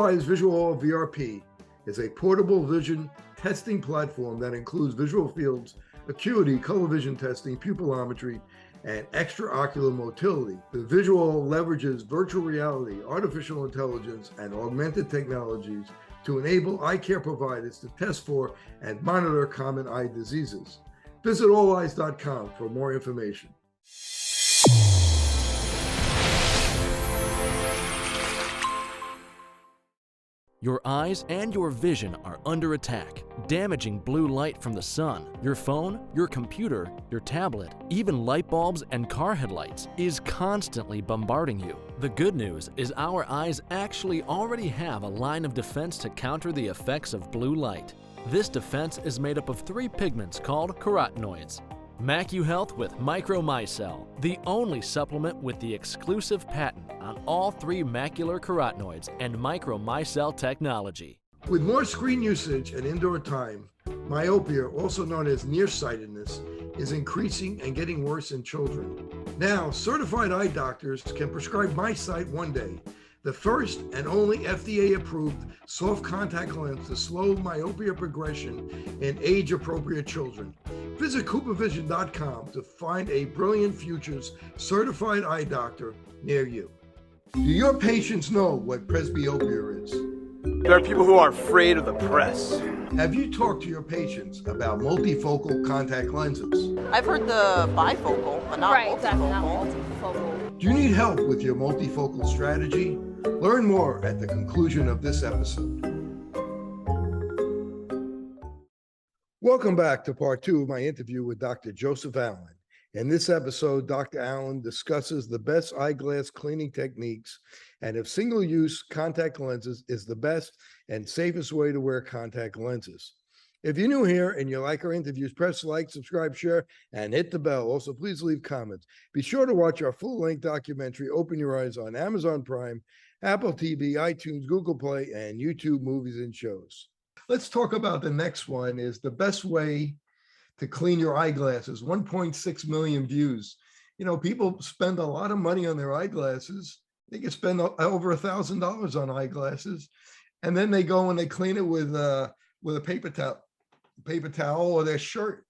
Eye's Visual VRP is a portable vision testing platform that includes visual fields, acuity, color vision testing, pupillometry, and extraocular motility. The Visual leverages virtual reality, artificial intelligence, and augmented technologies to enable eye care providers to test for and monitor common eye diseases. Visit alleyes.com for more information. Your eyes and your vision are under attack. Damaging blue light from the sun, your phone, your computer, your tablet, even light bulbs and car headlights is constantly bombarding you. The good news is our eyes actually already have a line of defense to counter the effects of blue light. This defense is made up of 3 pigments called carotenoids. MacuHealth with Micromicelle, the only supplement with the exclusive patent on all 3 macular carotenoids and Micromicelle technology. With more screen usage and indoor time, myopia, also known as nearsightedness, is increasing and getting worse in children. Now, certified eye doctors can prescribe MiSight One Day, the first and only FDA-approved soft contact lens to slow myopia progression in age-appropriate children. Visit CooperVision.com to find a Brilliant Futures certified eye doctor near you. Do your patients know what presbyopia is? There are people who are afraid of the press. Have you talked to your patients about multifocal contact lenses? I've heard the bifocal, but not multifocal. Exactly, not multifocal. Do you need help with your multifocal strategy? Learn more at the conclusion of this episode. Welcome back to part 2 of my interview with Dr. Joseph Allen. In this episode, Dr. Allen discusses the best eyeglass cleaning techniques and if single-use contact lenses is the best and safest way to wear contact lenses. If you're new here and you like our interviews, press like, subscribe, share, and hit the bell. Also, please leave comments. Be sure to watch our full-length documentary, Open Your Eyes, on Amazon Prime, Apple TV, iTunes, Google Play, and YouTube Movies and Shows. Let's talk about the next one, is the best way to clean your eyeglasses. 1.6 million views. You know, people spend a lot of money on their eyeglasses. They can spend over $1,000 on eyeglasses, and then they go and they clean it with a paper towel or their shirt.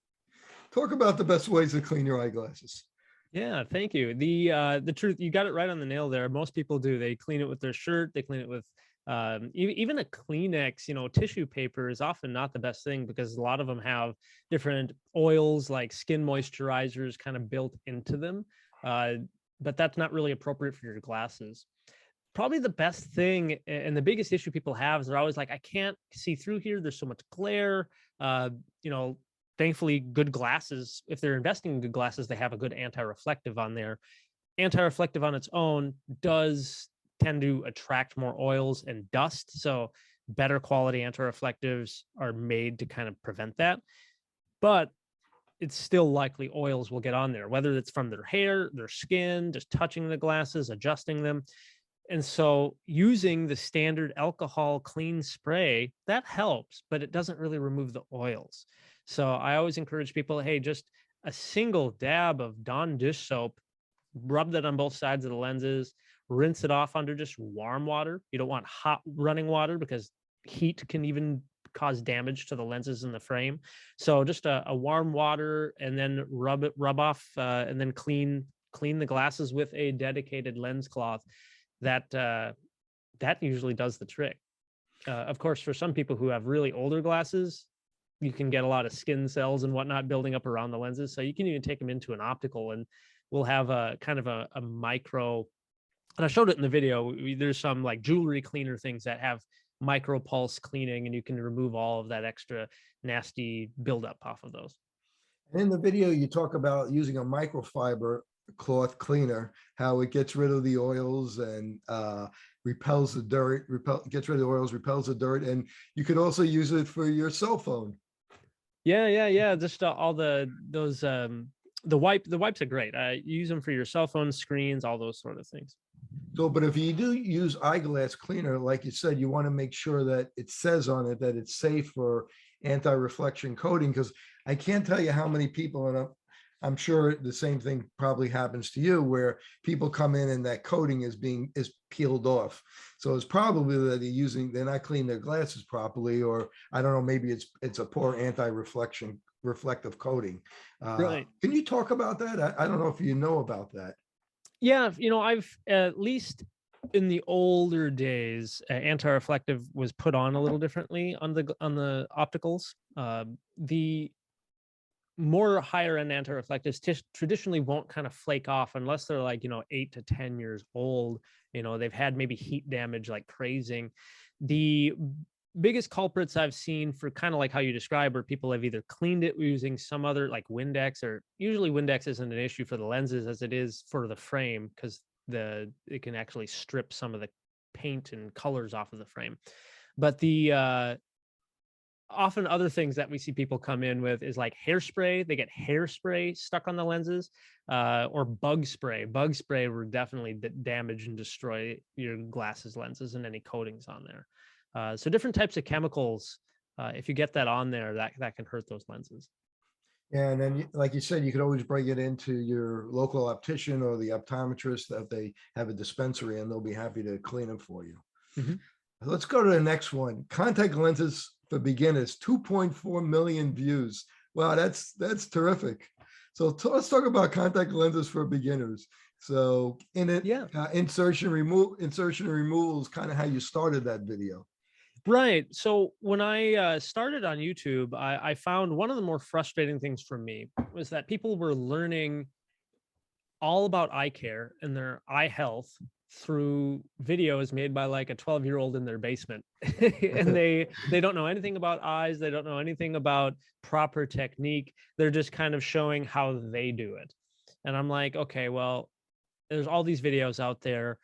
Talk about the best ways to clean your eyeglasses. Yeah, thank you. The truth, you got it right on the nail there. Most people do. They clean it with their shirt. They clean it with even a Kleenex, tissue paper is often not the best thing because a lot of them have different oils like skin moisturizers kind of built into them. But that's not really appropriate for your glasses. Probably the best thing and the biggest issue people have is they're always like, I can't see through here. There's so much glare. Thankfully, good glasses, if they're investing in good glasses, they have a good anti-reflective on there. Anti-reflective on its own does tend to attract more oils and dust. So better quality anti-reflectives are made to kind of prevent that. But it's still likely oils will get on there, whether it's from their hair, their skin, just touching the glasses, adjusting them. And so using the standard alcohol clean spray, that helps, but it doesn't really remove the oils. So I always encourage people, hey, just a single dab of Dawn dish soap, rub that on both sides of the lenses, rinse it off under just warm water. You don't want hot running water because heat can even cause damage to the lenses in the frame. So just a warm water and then rub off and then clean the glasses with a dedicated lens cloth. That usually does the trick. Of course, for some people who have really older glasses, you can get a lot of skin cells and whatnot building up around the lenses. So you can even take them into an optical and we'll have a kind of a micro, and I showed it in the video. There's some like jewelry cleaner things that have micro pulse cleaning, and you can remove all of that extra nasty buildup off of those. In the video, you talk about using a microfiber cloth cleaner, how it gets rid of the oils and repels the dirt, gets rid of the oils, repels the dirt, and you could also use it for your cell phone. Yeah. Just all those the wipes are great. You use them for your cell phone screens, all those sort of things. So, but if you do use eyeglass cleaner, like you said, you want to make sure that it says on it that it's safe for anti-reflection coating, because I can't tell you how many people, and I'm sure the same thing probably happens to you, where people come in and that coating is peeled off. So it's probably that they're not cleaning their glasses properly, or I don't know, maybe it's a poor reflective coating. Right. Can you talk about that? I don't know if you know about that. Yeah, I've at least in the older days, anti-reflective was put on a little differently on the opticals. The more higher end anti-reflectives traditionally won't kind of flake off unless they're like 8 to 10 years old. They've had maybe heat damage like crazing. The biggest culprits I've seen for kind of like how you describe, where people have either cleaned it using some other like Windex, or usually Windex isn't an issue for the lenses as it is for the frame, because it can actually strip some of the paint and colors off of the frame. But the often other things that we see people come in with is like hairspray. They get hairspray stuck on the lenses, or bug spray. Bug spray will definitely damage and destroy your glasses lenses and any coatings on there. So different types of chemicals, if you get that on there, that can hurt those lenses. Yeah, and then, like you said, you could always bring it into your local optician or the optometrist that they have a dispensary, and they'll be happy to clean them for you. Mhm. Let's go to the next one. Contact lenses for beginners, 2.4 million views. Wow, that's terrific. So let's talk about contact lenses for beginners. So in it, Yeah. insertion and removal is kind of how you started that video. Right. So when I started on YouTube, I found one of the more frustrating things for me was that people were learning all about eye care and their eye health through videos made by like a 12-year-old in their basement. And they don't know anything about eyes. They don't know anything about proper technique. They're just kind of showing how they do it. And I'm like, okay, well, there's all these videos out there.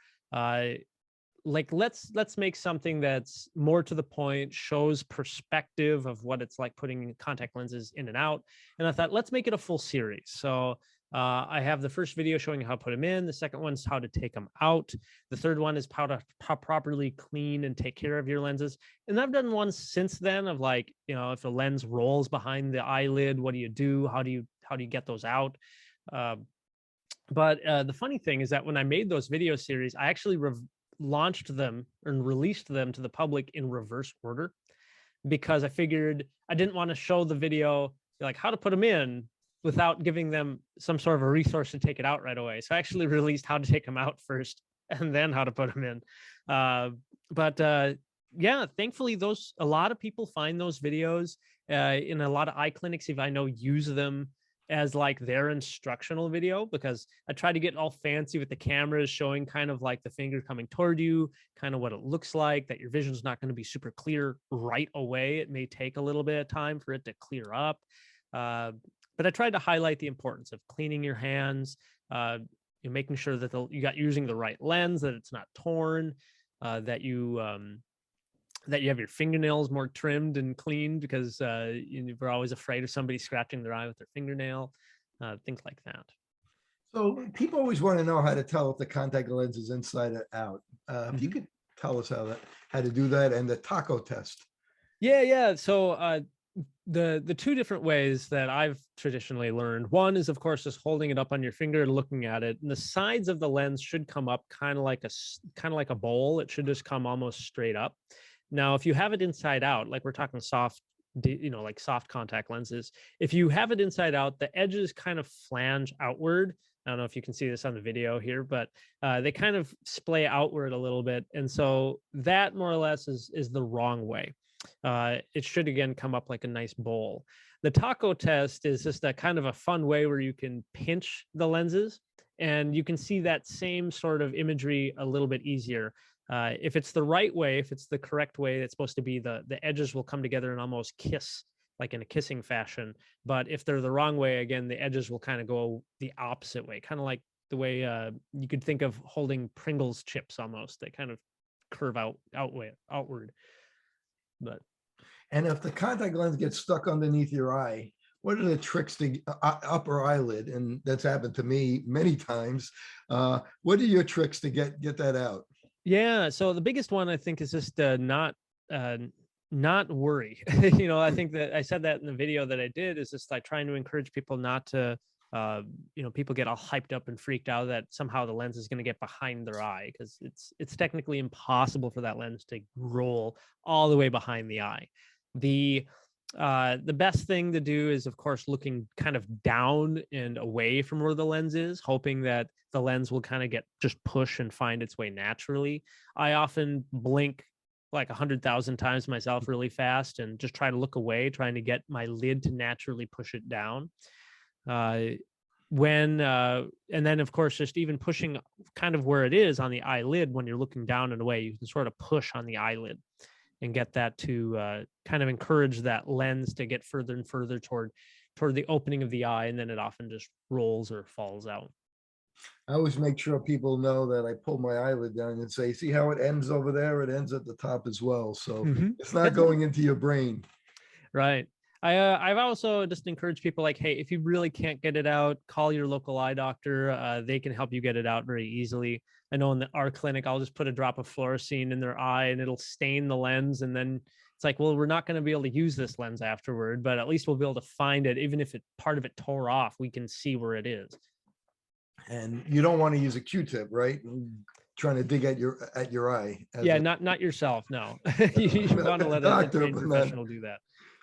Like let's make something that's more to the point, shows perspective of what it's like putting contact lenses in and out. And I thought, let's make it a full series. So I have the first video showing how to put them in. The second one's how to take them out. The third one is how properly clean and take care of your lenses. And I've done ones since then of like, if a lens rolls behind the eyelid, what do you do? How do you get those out? But the funny thing is that when I made those video series, I actually launched them and released them to the public in reverse order, because I figured I didn't want to show the video like how to put them in without giving them some sort of a resource to take it out right away. So I actually released how to take them out first and then how to put them in. Yeah, thankfully a lot of people find those videos in a lot of eye clinics, if I know, use them as like their instructional video, because I try to get all fancy with the cameras, showing kind of like the finger coming toward you, kind of what it looks like, that your vision's not going to be super clear right away. It may take a little bit of time for it to clear up. But I tried to highlight the importance of cleaning your hands, making sure that you're using the right lens, that it's not torn, that you have your fingernails more trimmed and cleaned, because we're always afraid of somebody scratching their eye with their fingernail, things like that. So people always want to know how to tell if the contact lens is inside or out. If you could tell us how to do that, and the taco test. Yeah. So the two different ways that I've traditionally learned, one is of course just holding it up on your finger and looking at it, and the sides of the lens should come up kind of like a bowl. It should just come almost straight up. Now, if you have it inside out, like we're talking soft, like soft contact lenses, if you have it inside out, the edges kind of flange outward. I don't know if you can see this on the video here, but they kind of splay outward a little bit. And so that more or less is the wrong way. It should, again, come up like a nice bowl. The taco test is just a kind of a fun way where you can pinch the lenses, and you can see that same sort of imagery a little bit easier. If it's the right way, if it's the correct way, it's supposed to be the edges will come together and almost kiss, like in a kissing fashion. But if they're the wrong way, again, the edges will kind of go the opposite way, kind of like the way you could think of holding Pringles chips almost. They kind of curve outward. And if the contact lens gets stuck underneath your eye, what are the tricks to upper eyelid? And that's happened to me many times. What are your tricks to get that out? Yeah, so the biggest one I think is just not worry. I think that I said that in the video that I did, is just like trying to encourage people not to People get all hyped up and freaked out that somehow the lens is going to get behind their eye, because it's technically impossible for that lens to roll all the way behind the eye. The best thing to do is, of course, looking kind of down and away from where the lens is, hoping that the lens will kind of just push and find its way naturally. I often blink like 100,000 times myself really fast and just try to look away, trying to get my lid to naturally push it down. And then of course, just even pushing kind of where it is on the eyelid, when you're looking down and away, you can sort of push on the eyelid and get that to kind of encourage that lens to get further and further toward the opening of the eye, and then it often just rolls or falls out. I always make sure people know that I pull my eyelid down and say, see how it ends over there? It ends at the top as well. So it's not going into your brain. Right. I've also just encouraged people, like, hey, if you really can't get it out, call your local eye doctor. They can help you get it out very easily. I know in our clinic, I'll just put a drop of fluorescein in their eye and it'll stain the lens. And then it's like, well, we're not going to be able to use this lens afterward, but at least we'll be able to find it. Even if part of it tore off, we can see where it is. And you don't want to use a Q-tip, right? Trying to dig at your eye. Yeah, not yourself. No, you want to let a trained professional do that.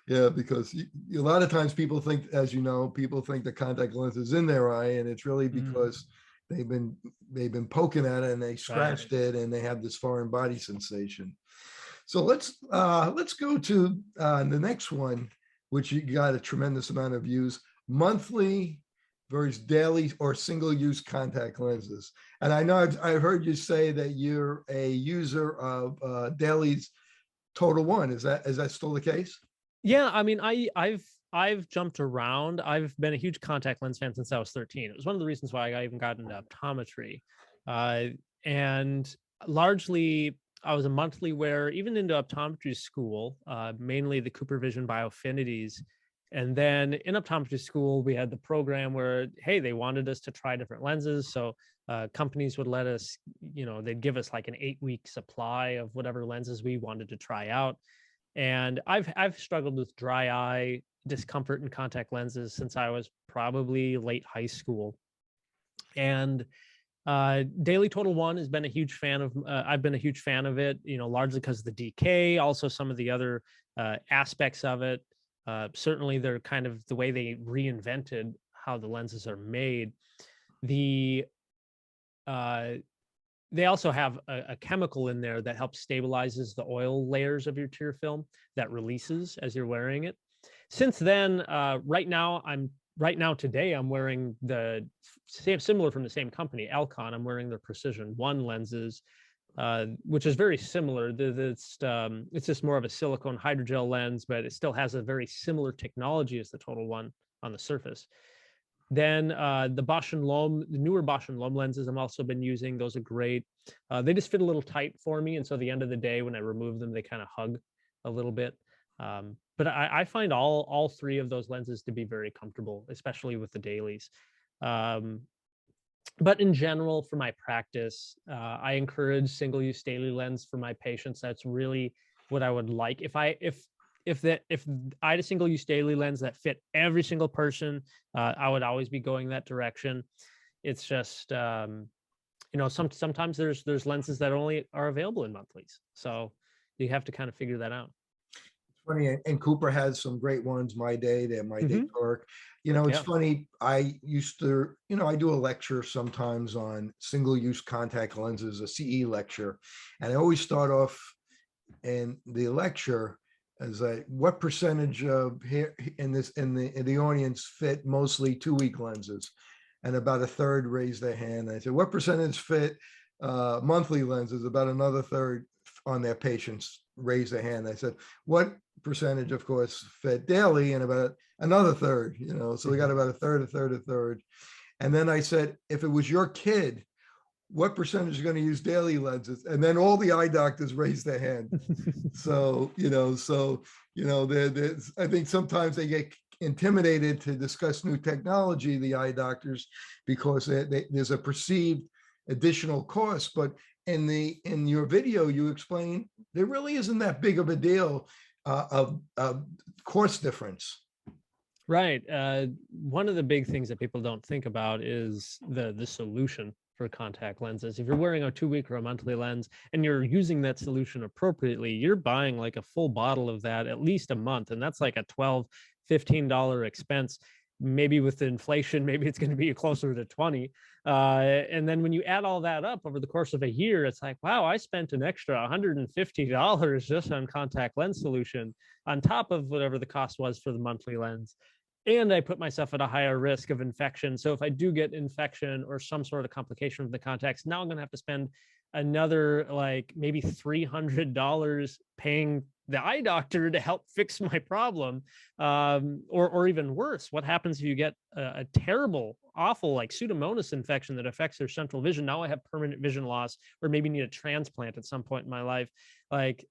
Yeah, because a lot of times people think, as you know, people think the contact lens is in their eye, and it's really because they've been poking at it and they scratched it and they have this foreign body sensation. So let's go to the next one, which you got a tremendous amount of views: monthly versus daily or single-use contact lenses. And I know I've heard you say that you're a user of Daly's Total One. Is that still the case? Yeah, I mean, I've jumped around. I've been a huge contact lens fan since I was 13. It was one of the reasons why I even got into optometry. And largely, I was a monthly wearer, even into optometry school, mainly the Cooper Vision Bioaffinities. And then in optometry school, we had the program where, hey, they wanted us to try different lenses. So companies would let us, they'd give us like an 8-week supply of whatever lenses we wanted to try out. And I've struggled with dry eye discomfort in contact lenses since I was probably late high school. And Daily Total One has been a huge fan of. I've been a huge fan of it, largely because of the decay, also some of the other aspects of it. Certainly, they're kind of the way they reinvented how the lenses are made. They also have a chemical in there that helps stabilizes the oil layers of your tear film that releases as you're wearing it. Since then, today, I'm wearing the similar from the same company, Alcon. I'm wearing their Precision 1 lenses, which is very similar. It's just more of a silicone hydrogel lens, but it still has a very similar technology as the Total One on the surface. Then the Bausch & Lomb, the newer Bausch & Lomb lenses I've also been using. Those are great. They just fit a little tight for me. And so at the end of the day, when I remove them, they kind of hug a little bit. But I find all three of those lenses to be very comfortable, especially with the dailies. But in general, for my practice, I encourage single-use daily lens for my patients. That's really what I would like. If I had a single-use daily lens that fit every single person, I would always be going that direction. It's just, sometimes there's lenses that only are available in monthlies. So you have to kind of figure that out. It's funny, and Cooper has some great ones. My Day, they're My Day Torque. It's funny. I used to, I do a lecture sometimes on single-use contact lenses, a CE lecture, and I always start off in the lecture as what percentage of here in the audience fit mostly 2-week lenses, and about a third raised their hand. I said, what percentage fit monthly lenses? About another third on their patients raised their hand. I said, what percentage, of course, fit daily? And about another third. So we got about a third. And then I said, if it was your kid, what percentage is going to use daily lenses? And then all the eye doctors raise their hand. So, I think sometimes they get intimidated to discuss new technology, the eye doctors, because there's a perceived additional cost. But in your video, you explain there really isn't that big of a deal of cost difference. Right. One of the big things that people don't think about is the solution for contact lenses. If you're wearing a 2-week or a monthly lens and you're using that solution appropriately, you're buying like a full bottle of that at least a month. And that's like a $12, $15 expense. Maybe with inflation, maybe it's going to be closer to 20. And then when you add all that up over the course of a year, it's like, wow, I spent an extra $150 just on contact lens solution on top of whatever the cost was for the monthly lens. And I put myself at a higher risk of infection. So if I do get infection or some sort of complication with the contacts, now I'm going to have to spend another like maybe $300 paying the eye doctor to help fix my problem. Or even worse, what happens if you get a terrible, awful like Pseudomonas infection that affects their central vision? Now I have permanent vision loss, or maybe need a transplant at some point in my life. Like,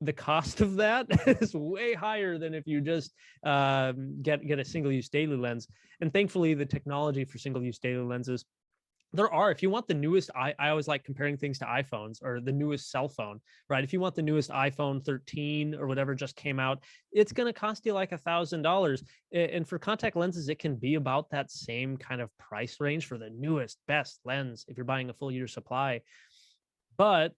the cost of that is way higher than if you just get a single-use daily lens. And thankfully, the technology for single-use daily lenses, if you want the newest, I always like comparing things to iPhones or the newest cell phone, right? If you want the newest iPhone 13 or whatever just came out, it's going to cost you like $1,000. And for contact lenses, it can be about that same kind of price range for the newest, best lens if you're buying a full year supply. But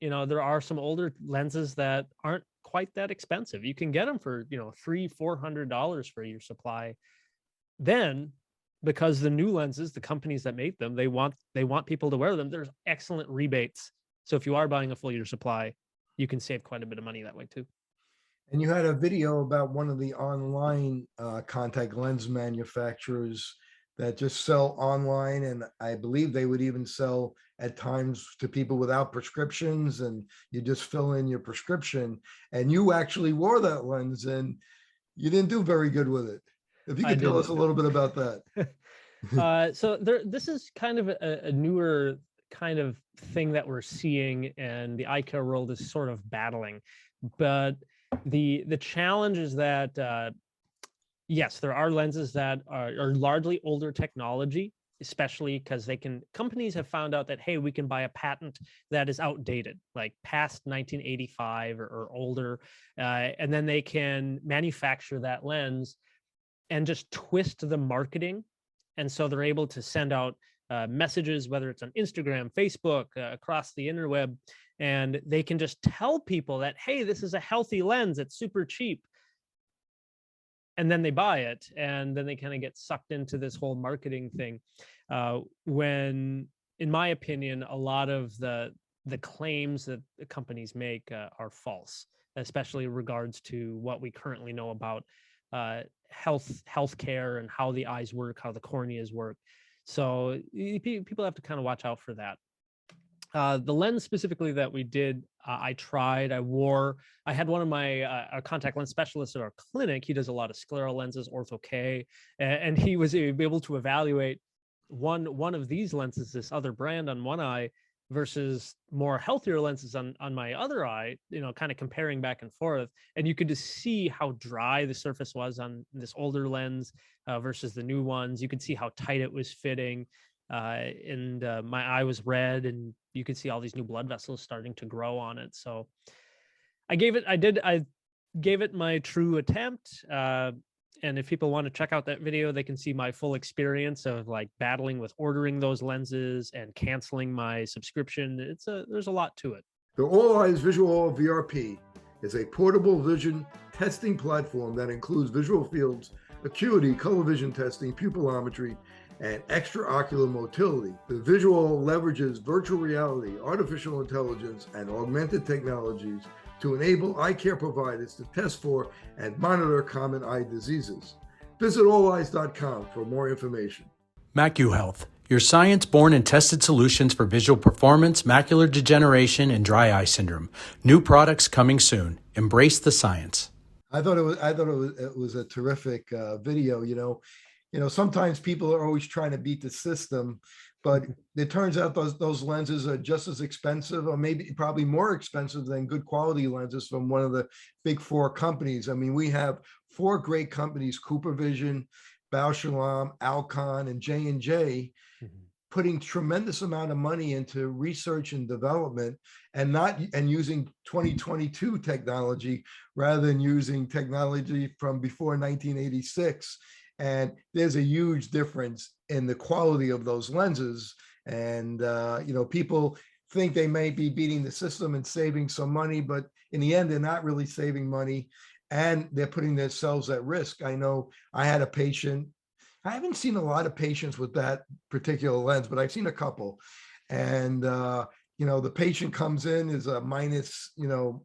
there are some older lenses that aren't quite that expensive. You can get them for, $300-$400 for your supply. Then, because the new lenses, the companies that make them, they want people to wear them, there's excellent rebates. So if you are buying a full year supply, you can save quite a bit of money that way too. And you had a video about one of the online contact lens manufacturers that just sell online, and I believe they would even sell at times to people without prescriptions, and you just fill in your prescription. And you actually wore that lens and you didn't do very good with it. If you could tell us a little bit about that. So this is kind of a newer kind of thing that we're seeing, and the eye care world is sort of battling. But the challenge is that yes, there are lenses that are largely older technology, especially because companies have found out that, hey, we can buy a patent that is outdated, like past 1985 or older, and then they can manufacture that lens and just twist the marketing. And so they're able to send out messages, whether it's on Instagram, Facebook, across the interweb, and they can just tell people that, hey, this is a healthy lens, it's super cheap. And then they buy it, and then they kind of get sucked into this whole marketing thing. When, in my opinion, a lot of the claims that the companies make are false, especially in regards to what we currently know about healthcare and how the eyes work, how the corneas work. So people have to kind of watch out for that. The lens specifically that we did, I tried, I wore. I had one of my our contact lens specialists at our clinic. He does a lot of scleral lenses, Ortho K, and he was able to evaluate one of these lenses, this other brand, on one eye versus more healthier lenses on my other eye, kind of comparing back and forth. And you could just see how dry the surface was on this older lens versus the new ones. You could see how tight it was fitting. And my eye was red, and you could see all these new blood vessels starting to grow on it. So I gave it my true attempt. And if people want to check out that video, they can see my full experience of like battling with ordering those lenses and canceling my subscription. There's a lot to it. The All Eyes Visual VRP is a portable vision testing platform that includes visual fields, acuity, color vision testing, pupillometry, and extraocular motility. The visual leverages virtual reality, artificial intelligence, and augmented technologies to enable eye care providers to test for and monitor common eye diseases. Visit alleyes.com for more information. MacuHealth, your science-born and tested solutions for visual performance, macular degeneration, and dry eye syndrome. New products coming soon. Embrace the science. I thought it was a terrific video. Sometimes people are always trying to beat the system, but it turns out those lenses are just as expensive, or probably more expensive than good quality lenses from one of the big four companies. I mean, we have four great companies: Cooper Vision, Bausch & Lomb, Alcon, and J&J. putting tremendous amount of money into research and development and using 2022 technology rather than using technology from before 1986. And there's a huge difference in the quality of those lenses. And, people think they may be beating the system and saving some money, but in the end, they're not really saving money and they're putting themselves at risk. I know I had a patient. I haven't seen a lot of patients with that particular lens, but I've seen a couple. And, the patient comes in is a minus,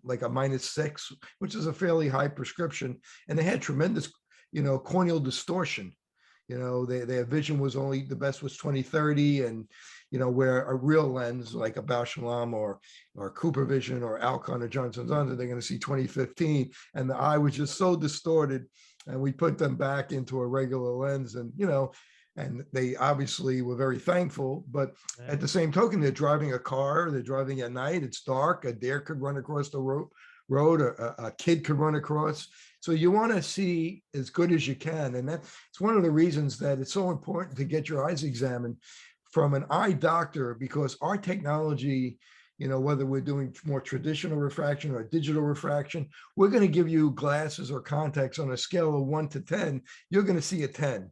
like a -6, which is a fairly high prescription. And they had tremendous, corneal distortion. Their vision was only, the best was 20/30, and where a real lens like a Bausch and Lomb or Cooper Vision or Alcon or Johnson & Johnson, they're going to see 20/15, and the eye was just so distorted. And we put them back into a regular lens, and and they obviously were very thankful. But at the same token, they're driving a car, they're driving at night, it's dark, a deer could run across the road, a kid could run across. So you want to see as good as you can. And that's one of the reasons that it's so important to get your eyes examined from an eye doctor, because our technology, whether we're doing more traditional refraction or digital refraction, we're going to give you glasses or contacts on a scale of 1 to 10. You're going to see a 10.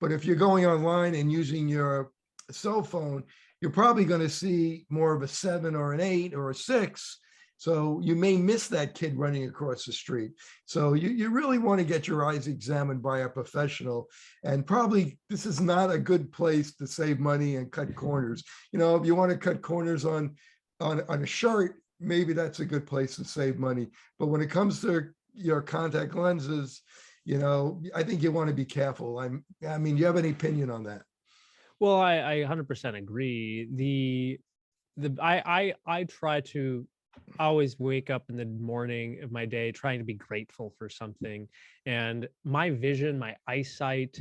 But if you're going online and using your cell phone, you're probably going to see more of a 7 or an 8 or a 6. So you may miss that kid running across the street. So you really want to get your eyes examined by a professional. And probably this is not a good place to save money and cut corners. If you want to cut corners on a shirt, maybe that's a good place to save money. But when it comes to your contact lenses, I think you want to be careful. I mean, do you have any opinion on that? Well, I 100% agree. I try to always wake up in the morning of my day trying to be grateful for something. And my vision, my eyesight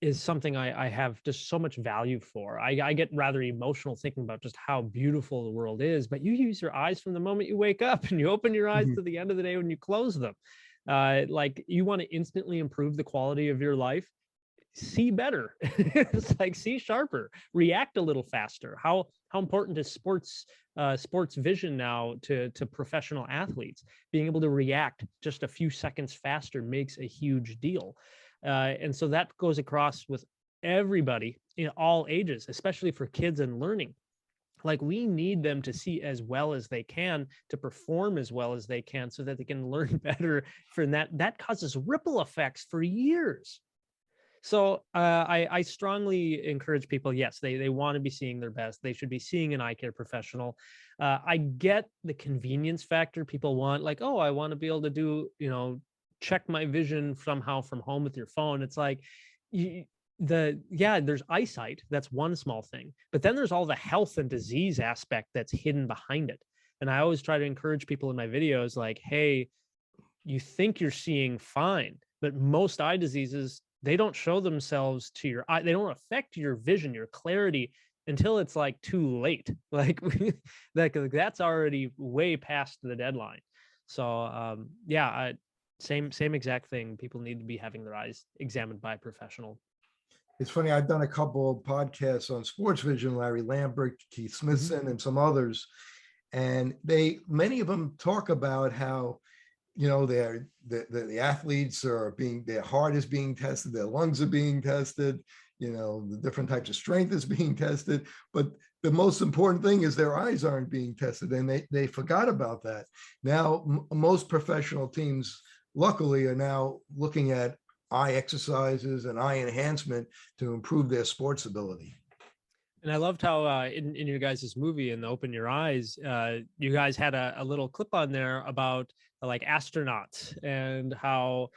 is something I have just so much value for. I get rather emotional thinking about just how beautiful the world is, but you use your eyes from the moment you wake up and you open your eyes to the end of the day when you close them. Like, you want to instantly improve the quality of your life, see better. It's like, see sharper, react a little faster. How important is sports vision now to professional athletes? Being able to react just a few seconds faster makes a huge deal. And so that goes across with everybody in all ages, especially for kids and learning. Like, we need them to see as well as they can, to perform as well as they can, so that they can learn better. For that causes ripple effects for years. So I strongly encourage people, yes, they want to be seeing their best. They should be seeing an eye care professional. I get the convenience factor. People want, like, oh, I want to be able to do, check my vision somehow from home with your phone. It's like, there's eyesight. That's one small thing. But then there's all the health and disease aspect that's hidden behind it. And I always try to encourage people in my videos, like, hey, you think you're seeing fine, but most eye diseases, they don't show themselves to your eye. They don't affect your vision, your clarity, until it's like too late. Like, that's already way past the deadline. So same exact thing. People need to be having their eyes examined by a professional. It's funny, I've done a couple of podcasts on sports vision, Larry Lambert, Keith Smithson, and some others. And many of them talk about how, the athletes are their heart is being tested, their lungs are being tested, the different types of strength is being tested. But the most important thing is their eyes aren't being tested. And they forgot about that. Now, most professional teams, luckily, are now looking at eye exercises and eye enhancement to improve their sports ability. And I loved how in your guys' movie, in the Open Your Eyes, you guys had a little clip on there about like astronauts and how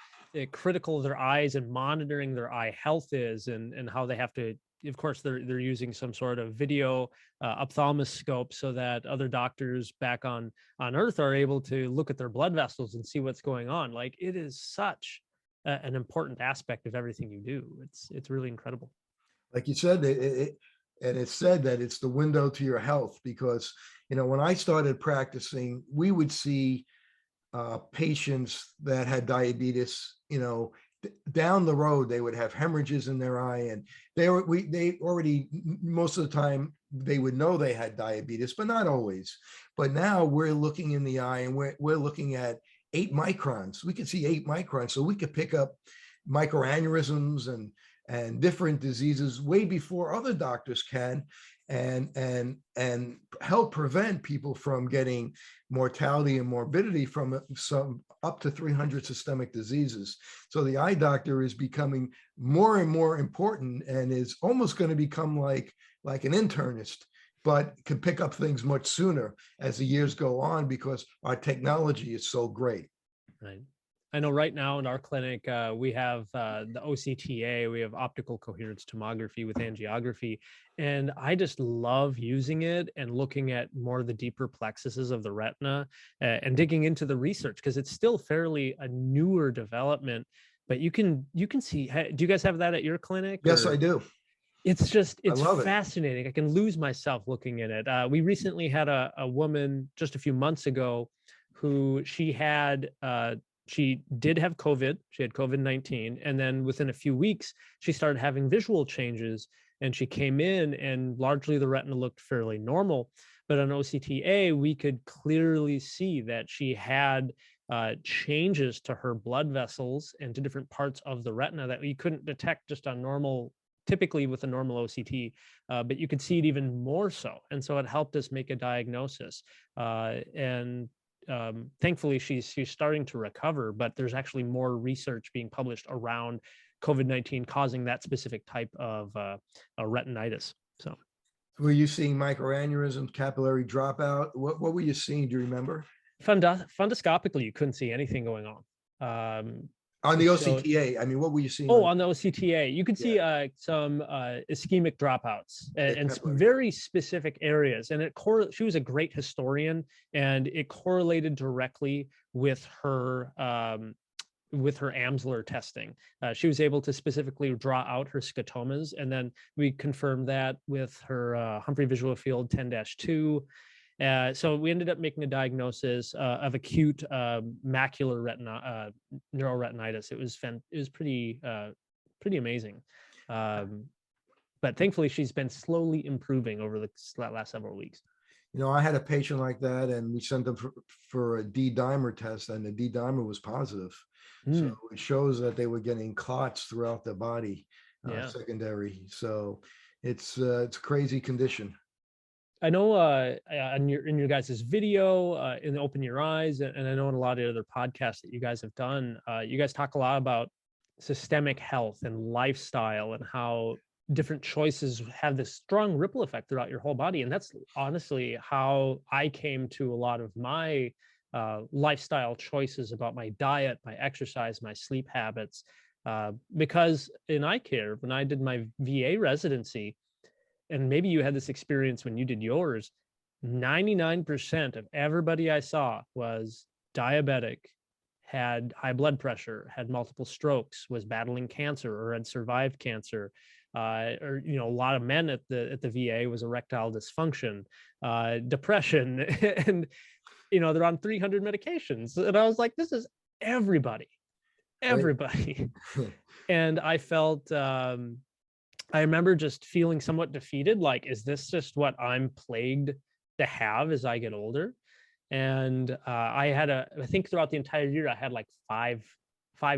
critical their eyes and monitoring their eye health is, and how they have to, of course, they're using some sort of video ophthalmoscope so that other doctors back on Earth are able to look at their blood vessels and see what's going on. Like, it is such an important aspect of everything you do. It's really incredible. Like you said, and it's said that it's the window to your health, because, when I started practicing, we would see patients that had diabetes, down the road, they would have hemorrhages in their eye, and they already, most of the time, they would know they had diabetes, but not always. But now we're looking in the eye, and we're looking at 8 microns. We can see 8 microns, so we could pick up microaneurysms and different diseases way before other doctors can, and help prevent people from getting mortality and morbidity from some up to 300 systemic diseases. So the eye doctor is becoming more and more important, and is almost going to become like an internist, but can pick up things much sooner as the years go on, because our technology is so great. Right. I know right now in our clinic, we have the OCTA, we have optical coherence tomography with angiography, and I just love using it and looking at more of the deeper plexuses of the retina and digging into the research, because it's still fairly a newer development, but you can see, do you guys have that at your clinic? Yes, or? I do. It's love it. fascinating. I can lose myself looking at it. We recently had a woman just a few months ago who she did have COVID. She had COVID-19. And then within a few weeks, she started having visual changes, and she came in and largely the retina looked fairly normal. But on OCTA, we could clearly see that she had changes to her blood vessels and to different parts of the retina that we couldn't detect just on typically with a normal OCT, but you could see it even more so. And so it helped us make a diagnosis. Thankfully, she's starting to recover, but there's actually more research being published around COVID-19 causing that specific type of retinitis. So, were you seeing microaneurysms, capillary dropout? What were you seeing? Do you remember? Fundoscopically, you couldn't see anything going on. On the OCTA, I mean, what were you seeing? On the OCTA, you could see some ischemic dropouts and very specific areas. And she was a great historian, and it correlated directly with her Amsler testing. She was able to specifically draw out her scotomas, and then we confirmed that with her Humphrey Visual Field 10-2. So we ended up making a diagnosis of acute macular neuroretinitis. It was pretty amazing. But thankfully, she's been slowly improving over the last several weeks. You know, I had a patient like that, and we sent them for a D-dimer test, and the D-dimer was positive. So it shows that they were getting clots throughout the body, secondary. So it's a crazy condition. I know in your guys' video in Open Your Eyes, and I know in a lot of other podcasts that you guys have done, you guys talk a lot about systemic health and lifestyle, and how different choices have this strong ripple effect throughout your whole body. And that's honestly how I came to a lot of my lifestyle choices about my diet, my exercise, my sleep habits, because in eye care, when I did my VA residency, and maybe you had this experience when you did yours, 99% of everybody I saw was diabetic, had high blood pressure, had multiple strokes, was battling cancer or had survived cancer. Or, you know, a lot of men at the VA was erectile dysfunction, depression, and, you know, they're on 300 medications. And I was like, this is everybody. And I felt, I remember just feeling somewhat defeated. Like, is this just what I'm plagued to have as I get older? And I think throughout the entire year, I had like five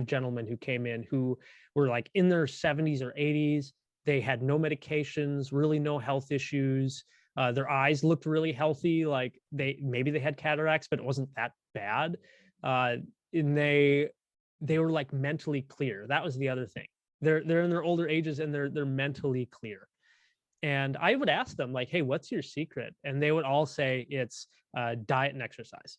gentlemen who came in who were like in their 70s or 80s. They had no medications, really no health issues. Their eyes looked really healthy. Like maybe they had cataracts, but it wasn't that bad. And they were like mentally clear. That was the other thing. They're in their older ages, and they're mentally clear. And I would ask them, like, hey, what's your secret? And they would all say it's diet and exercise.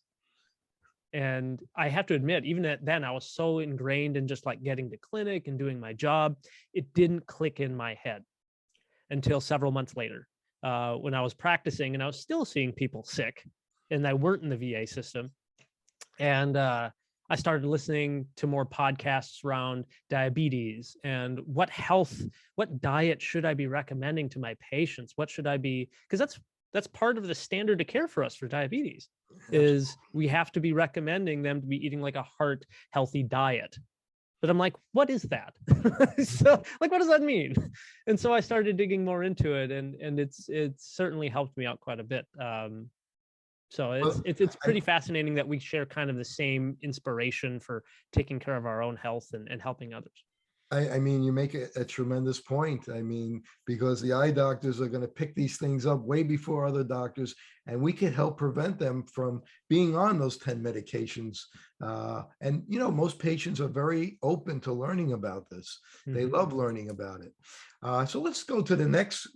And I have to admit, even then, I was so ingrained in just like getting to clinic and doing my job, it didn't click in my head until several months later, when I was practicing and I was still seeing people sick, and I weren't in the VA system. And I started listening to more podcasts around diabetes and what diet should I be recommending to my patients? What should I be, because that's part of the standard of care for us for diabetes, is we have to be recommending them to be eating like a heart healthy diet. But I'm like, what is that? So like, what does that mean? And so I started digging more into it, and it's certainly helped me out quite a bit. So it's pretty fascinating that we share kind of the same inspiration for taking care of our own health and helping others. I mean, you make a tremendous point. I mean, because the eye doctors are going to pick these things up way before other doctors, and we can help prevent them from being on those 10 medications. And, you know, most patients are very open to learning about this. They love learning about it. So let's go to the next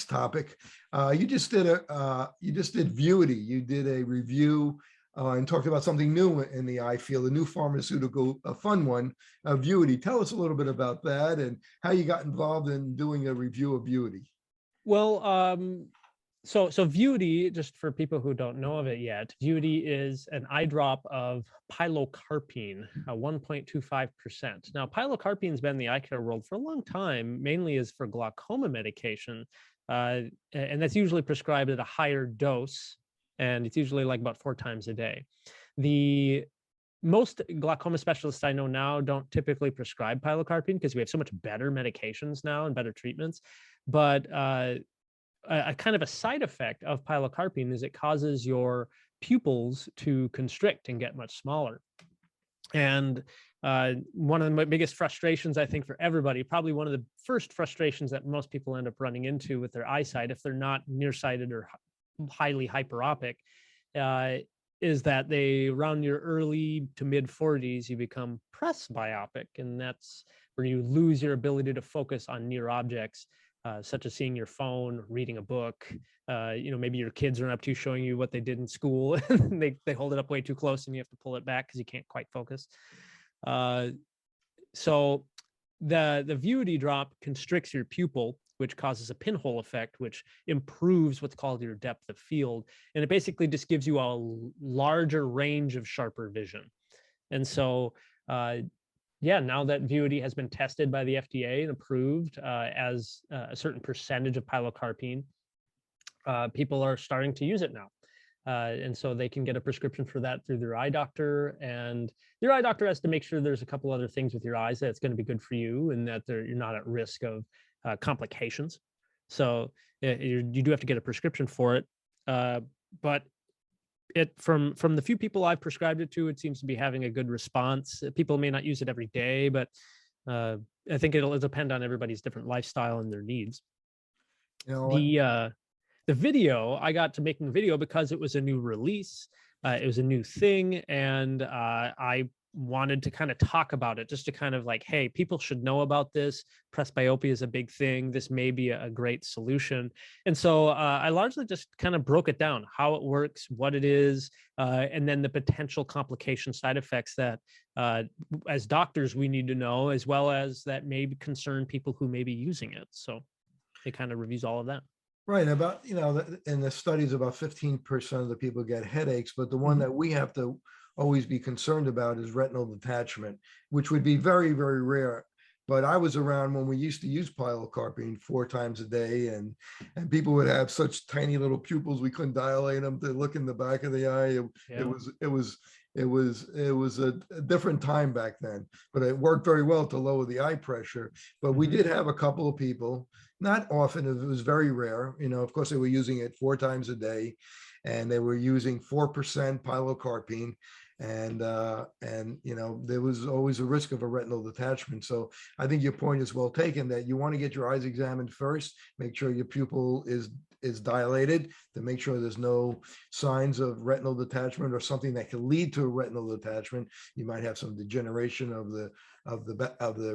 topic. You just did Vuity. You did a review and talked about something new in the eye field, a new pharmaceutical, a fun one, Vuity. Tell us a little bit about that and how you got involved in doing a review of Vuity. Well, so Vuity, just for people who don't know of it yet, Vuity is an eye drop of pilocarpine, 1.25%. Now, pilocarpine's been in the eye care world for a long time, mainly is for glaucoma medication, and that's usually prescribed at a higher dose, and it's usually like about 4 times a day. The most glaucoma specialists I know now don't typically prescribe pilocarpine because we have so much better medications now and better treatments. But a kind of a side effect of pilocarpine is it causes your pupils to constrict and get much smaller. And one of the biggest frustrations, I think, for everybody, probably one of the first frustrations that most people end up running into with their eyesight, if they're not nearsighted or highly hyperopic, is that they, around your early to mid 40s, you become presbyopic, and that's where you lose your ability to focus on near objects, such as seeing your phone, reading a book. You know, maybe your kids are up to showing you what they did in school, and they hold it up way too close, and you have to pull it back because you can't quite focus. So the Vuity drop constricts your pupil, which causes a pinhole effect, which improves what's called your depth of field. And it basically just gives you a larger range of sharper vision. And so, yeah, now that Vuity has been tested by the FDA and approved as a certain percentage of pilocarpine, people are starting to use it now. And so they can get a prescription for that through their eye doctor, and your eye doctor has to make sure there's a couple other things with your eyes that's going to be good for you, and that you're not at risk of complications. So you do have to get a prescription for it. But it from the few people I've prescribed it to, it seems to be having a good response. People may not use it every day, but I think it'll depend on everybody's different lifestyle and their needs. You know, The video, I got to making the video because it was a new release. It was a new thing, and I wanted to kind of talk about it, just to kind of like, hey, people should know about this. Presbyopia is a big thing. This may be a great solution. And so I largely just kind of broke it down, how it works, what it is, and then the potential complication side effects that as doctors we need to know, as well as that may concern people who may be using it. So it kind of reviews all of that. right. About, you know, in the studies, about 15% of the people get headaches, but the one that we have to always be concerned about is retinal detachment, which would be very, very rare. But I was around when we used to use pilocarpine 4 times a day, and people would have such tiny little pupils we couldn't dilate them to look in the back of the eye. It was a different time back then, but it worked very well to lower the eye pressure. But we did have a couple of people, not often, it was very rare. You know, of course, they were using it 4 times a day, and they were using 4% pilocarpine. And you know, there was always a risk of a retinal detachment. So I think your point is well taken, that you want to get your eyes examined first, make sure your pupil is dilated, to make sure there's no signs of retinal detachment or something that can lead to a retinal detachment. You might have some degeneration of the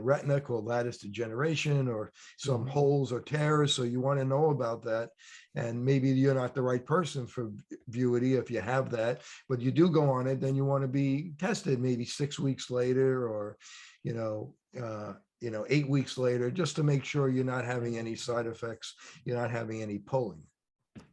retina called lattice degeneration, or some holes or tears. So you want to know about that. And maybe you're not the right person for Vuity if you have that, but you do go on it, then you want to be tested maybe 6 weeks later, or 8 weeks later, just to make sure you're not having any side effects, you're not having any pulling.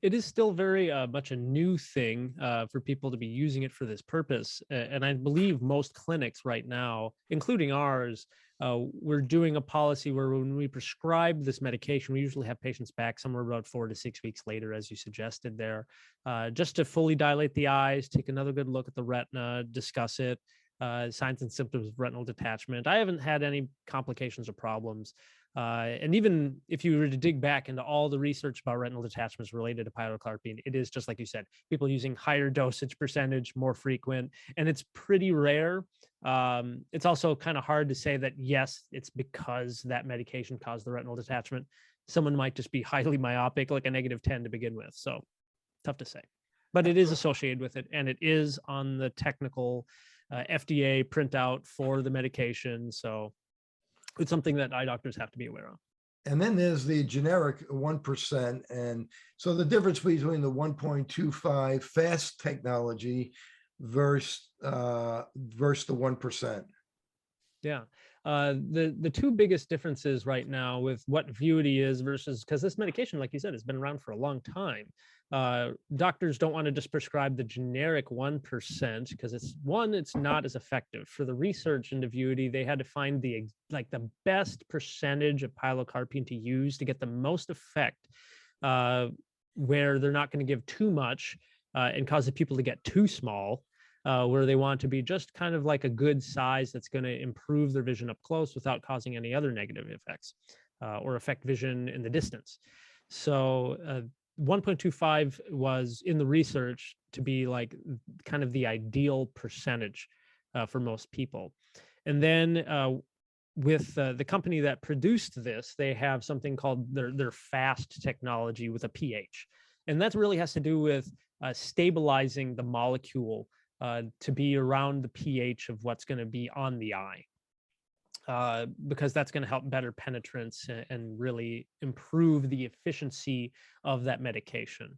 It is still very much a new thing for people to be using it for this purpose. And I believe most clinics right now, including ours, we're doing a policy where when we prescribe this medication, we usually have patients back somewhere about 4 to 6 weeks later, as you suggested there, just to fully dilate the eyes, take another good look at the retina, discuss it. signs and symptoms of retinal detachment. I haven't had any complications or problems. And even if you were to dig back into all the research about retinal detachments related to pilocarpine, it is just like you said, people using higher dosage percentage, more frequent, and it's pretty rare. It's also kind of hard to say that, yes, it's because that medication caused the retinal detachment. Someone might just be highly myopic, like a -10 to begin with. So tough to say, but it is associated with it, and it is on the technical FDA printout for the medication. So it's something that eye doctors have to be aware of. And then there's the generic 1%. And so the difference between the 1.25 fast technology versus the 1%. Yeah. The two biggest differences right now with what Vuity is versus, because this medication, like you said, has been around for a long time. Doctors don't want to just prescribe the generic 1% because it's not as effective. For the research into Vuity, they had to find the best percentage of pilocarpine to use to get the most effect, where they're not going to give too much and cause the pupil to get too small. Where they want to be just kind of like a good size that's going to improve their vision up close without causing any other negative effects or affect vision in the distance. So 1.25 was in the research to be like kind of the ideal percentage for most people. And then with the company that produced this, they have something called their FAST technology with a pH. And that really has to do with stabilizing the molecule to be around the pH of what's going to be on the eye, because that's going to help better penetrance and really improve the efficiency of that medication.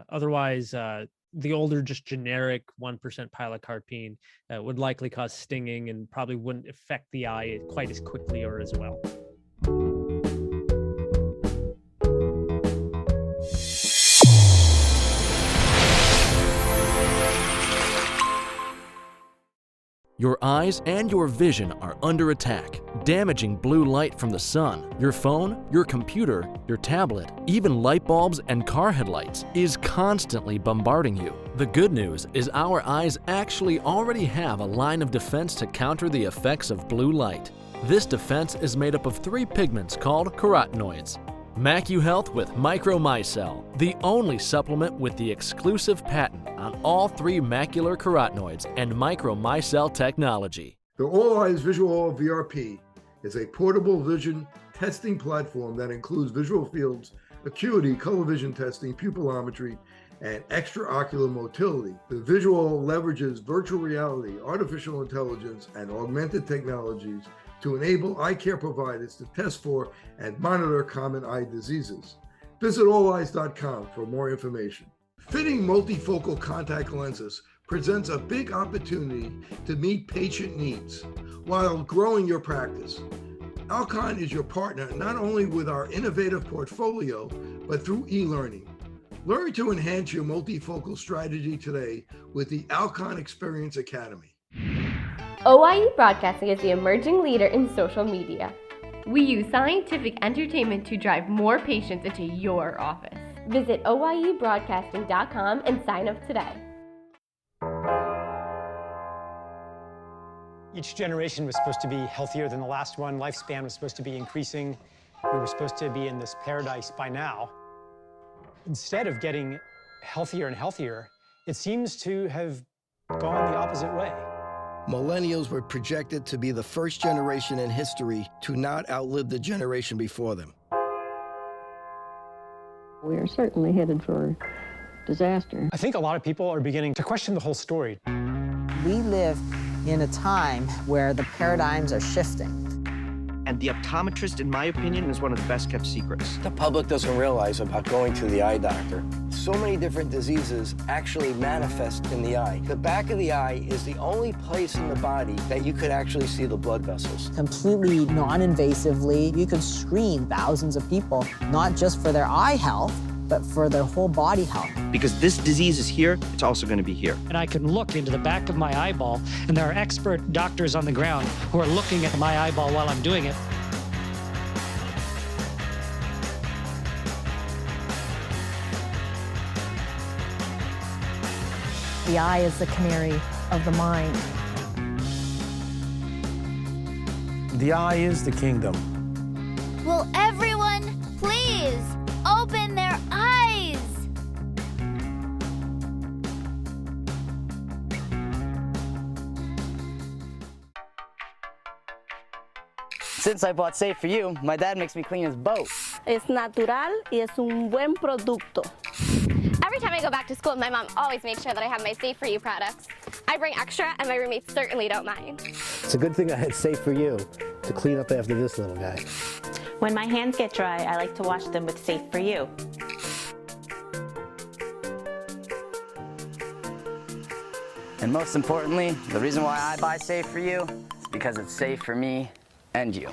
Otherwise, the older, just generic 1% pilocarpine would likely cause stinging and probably wouldn't affect the eye quite as quickly or as well. Your eyes and your vision are under attack. Damaging blue light from the sun, your phone, your computer, your tablet, even light bulbs and car headlights is constantly bombarding you. The good news is our eyes actually already have a line of defense to counter the effects of blue light. This defense is made up of 3 pigments called carotenoids. MacuHealth with Micromicelle, the only supplement with the exclusive patent on all 3 macular carotenoids and Micromicelle technology. The All Eyes Visual VRP is a portable vision testing platform that includes visual fields, acuity, color vision testing, pupillometry, and extraocular motility. The visual leverages virtual reality, artificial intelligence, and augmented technologies to enable eye care providers to test for and monitor common eye diseases. Visit alleyes.com for more information. Fitting multifocal contact lenses presents a big opportunity to meet patient needs while growing your practice. Alcon is your partner not only with our innovative portfolio, but through e-learning. Learn to enhance your multifocal strategy today with the Alcon Experience Academy. OIE Broadcasting is the emerging leader in social media. We use scientific entertainment to drive more patients into your office. Visit oiebroadcasting.com and sign up today. Each generation was supposed to be healthier than the last one. Lifespan was supposed to be increasing. We were supposed to be in this paradise by now. Instead of getting healthier and healthier, it seems to have gone the opposite way. Millennials were projected to be the first generation in history to not outlive the generation before them. We are certainly headed for disaster. I think a lot of people are beginning to question the whole story. We live in a time where the paradigms are shifting. And the optometrist, in my opinion, is one of the best kept secrets. The public doesn't realize about going to the eye doctor. So many different diseases actually manifest in the eye. The back of the eye is the only place in the body that you could actually see the blood vessels. Completely non-invasively, you could screen thousands of people, not just for their eye health, but for their whole body health. Because this disease is here, it's also going to be here. And I can look into the back of my eyeball, and there are expert doctors on the ground who are looking at my eyeball while I'm doing it. The eye is the canary of the mind. The eye is the kingdom. Will everyone please open their eyes? Since I bought Safe For You, my dad makes me clean his boat. Es natural y es un buen producto. Every time I go back to school, my mom always makes sure that I have my Safe For You products. I bring extra, and my roommates certainly don't mind. It's a good thing I had Safe For You to clean up after this little guy. When my hands get dry, I like to wash them with Safe For You. And most importantly, the reason why I buy Safe For You is because it's safe for me and you.